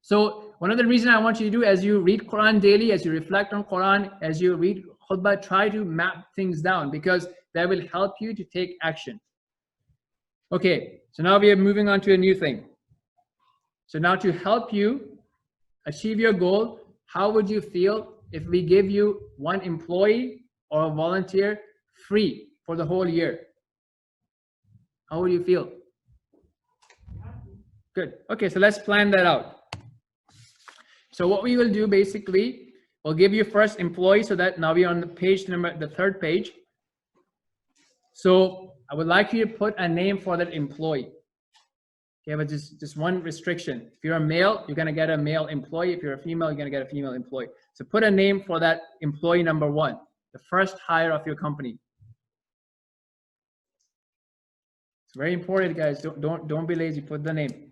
So one of the reasons I want you to do, as you read Quran daily, as you reflect on Quran, as you read khutbah, try to map things down, because that will help you to take action. Okay, so now we are moving on to a new thing. So now, to help you achieve your goal, how would you feel if we give you one employee or a volunteer free for the whole year? How would you feel? Good. Okay, so let's plan that out. So what we will do, basically, we'll give you first employee, so that now we're on the page number, the third page. So I would like you to put a name for that employee. Okay, but just one restriction. If you're a male, you're gonna get a male employee. If you're a female, you're gonna get a female employee. So put a name for that employee number one, the first hire of your company. It's very important, guys. Don't be lazy. Put the name.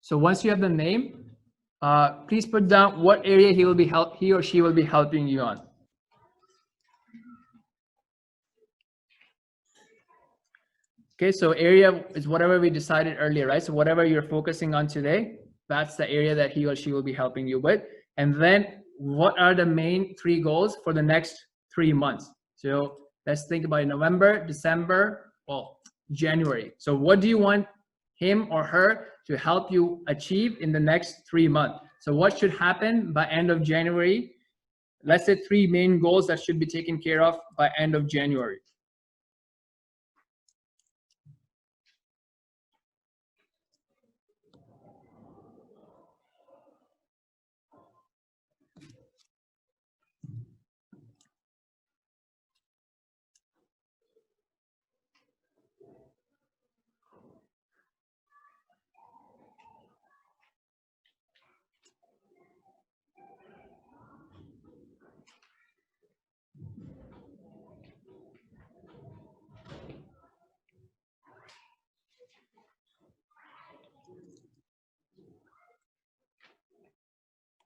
So once you have the name, please put down what area he or she will be helping you on. Okay, so area is whatever we decided earlier, right? So whatever you're focusing on today, that's the area that he or she will be helping you with. And then what are the main 3 goals for the next 3 months? So let's think about November, December, well, January. So what do you want him or her to help you achieve in the next 3 months? So what should happen by end of January? Let's say 3 main goals that should be taken care of by end of January.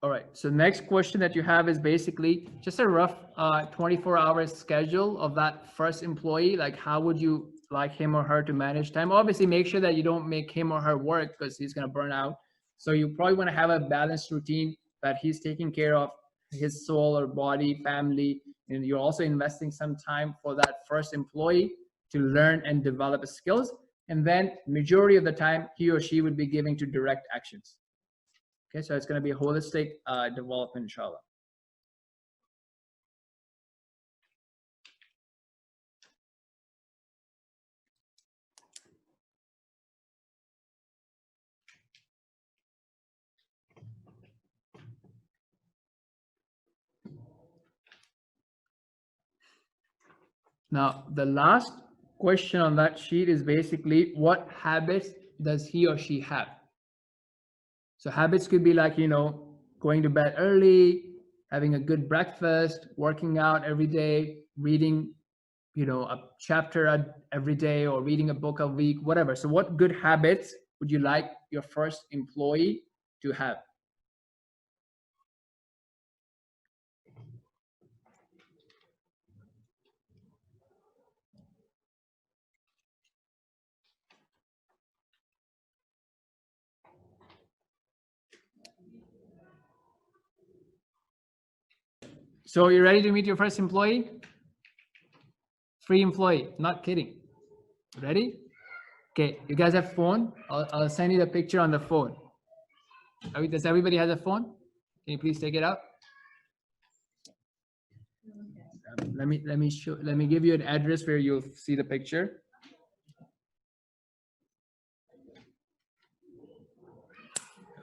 All right, so next question that you have is basically just a rough 24-hour schedule of that first employee. Like, how would you like him or her to manage time? Obviously, make sure that you don't make him or her work, because he's going to burn out. So you probably want to have a balanced routine that he's taking care of his soul or body, family, and you're also investing some time for that first employee to learn and develop skills. And then majority of the time, he or she would be giving to direct actions. Okay, so it's going to be a holistic development, inshallah. Now, the last question on that sheet is basically, what habits does he or she have? So habits could be like, going to bed early, having a good breakfast, working out every day, reading, a chapter every day, or reading a book a week, whatever. So what good habits would you like your first employee to have? So you ready to meet your first employee? Free employee, not kidding. Ready? Okay, you guys have phone? I'll send you the picture on the phone. Does everybody have a phone? Can you please take it out? Let me give you an address where you'll see the picture.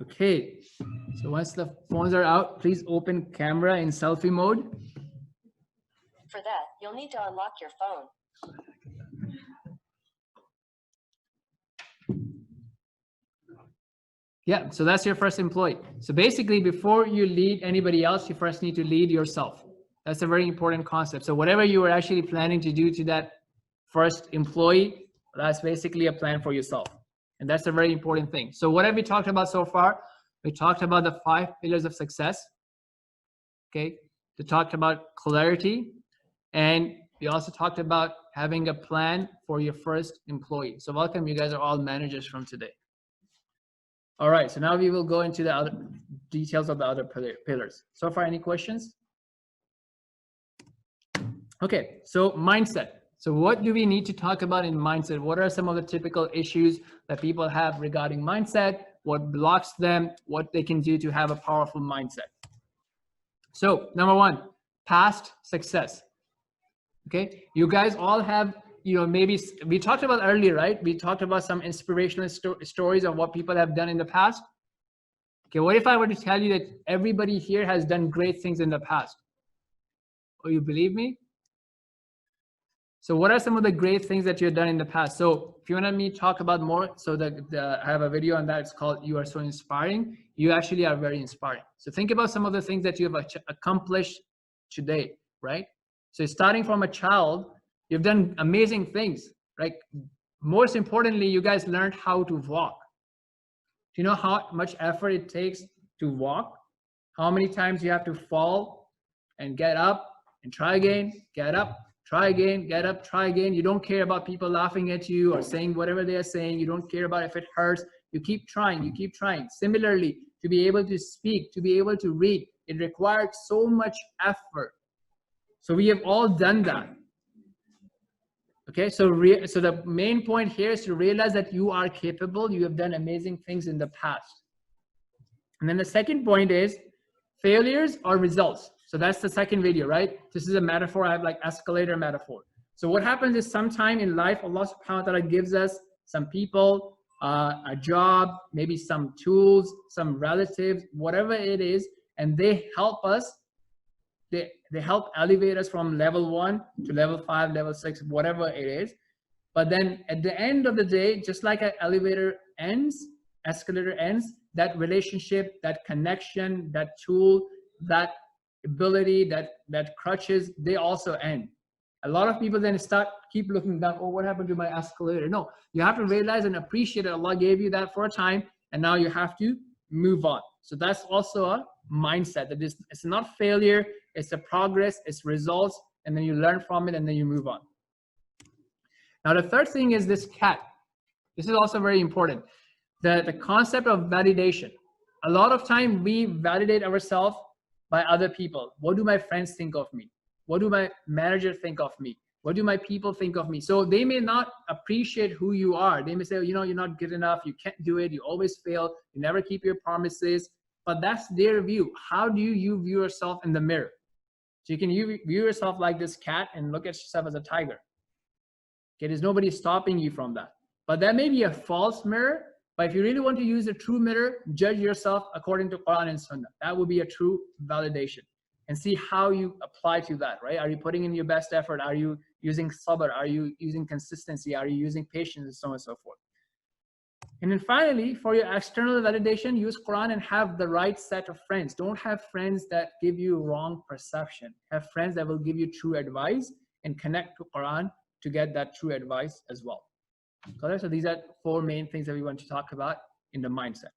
Okay, so once the phones are out, please open camera in selfie mode. For that, you'll need to unlock your phone. Yeah, so that's your first employee. So basically, before you lead anybody else, you first need to lead yourself. That's a very important concept. So whatever you are actually planning to do to that first employee, that's basically a plan for yourself. And that's a very important thing. So what have we talked about so far? We talked about the 5 pillars of success. Okay. We talked about clarity. And we also talked about having a plan for your first employee. So welcome, you guys are all managers from today. All right, so now we will go into the other details of the other pillars. So far, any questions? Okay, so mindset. So what do we need to talk about in mindset? What are some of the typical issues that people have regarding mindset? What blocks them? What they can do to have a powerful mindset? So number one, past success. Okay, you guys all have, maybe we talked about earlier, right? We talked about some inspirational stories of what people have done in the past. Okay, what if I were to tell you that everybody here has done great things in the past? Oh, you believe me? So what are some of the great things that you've done in the past? So if you want me to talk about more, so I have a video on that. It's called You Are So Inspiring. You actually are very inspiring. So think about some of the things that you have accomplished today, right? So starting from a child, you've done amazing things, right? Most importantly, you guys learned how to walk. Do you know how much effort it takes to walk? How many times you have to fall and get up and try again, get up, try again, get up, try again. You don't care about people laughing at you or saying whatever they are saying. You don't care about if it hurts. You keep trying, you keep trying. Similarly, to be able to speak, to be able to read, it required so much effort. So we have all done that. Okay, so the main point here is to realize that you are capable. You have done amazing things in the past. And then the second point is failures or results. So that's the second video, right? This is a metaphor. I have like escalator metaphor. So what happens is sometime in life, Allah subhanahu wa ta'ala gives us some people, a job, maybe some tools, some relatives, whatever it is, and they help us. They help elevate us from level 1 to level 5, level 6, whatever it is. But then at the end of the day, just like an elevator ends, escalator ends, that relationship, that connection, that tool, that ability, that crutches, they also end. A lot of people then keep looking down, oh, what happened to my escalator? No, you have to realize and appreciate that Allah gave you that for a time, and now you have to move on. So that's also a mindset, that it's not failure, it's a progress, it's results, and then you learn from it, and then you move on. Now, the third thing is this cat. This is also very important. The concept of validation. A lot of time we validate ourselves by other people. What do my friends think of me? What do my manager think of me? What do my people think of me? So they may not appreciate who you are. They may say, you're not good enough. You can't do it. You always fail. You never keep your promises. But that's their view. How do you view yourself in the mirror? So you can view yourself like this cat and look at yourself as a tiger. Okay, there's nobody stopping you from that. But that may be a false mirror. But if you really want to use a true mirror, judge yourself according to Quran and Sunnah. That would be a true validation. And see how you apply to that, right? Are you putting in your best effort? Are you using sabr? Are you using consistency? Are you using patience, and so on and so forth? And then finally, for your external validation, use Quran and have the right set of friends. Don't have friends that give you wrong perception. Have friends that will give you true advice, and connect to Quran to get that true advice as well. So these are 4 main things that we want to talk about in the mindset.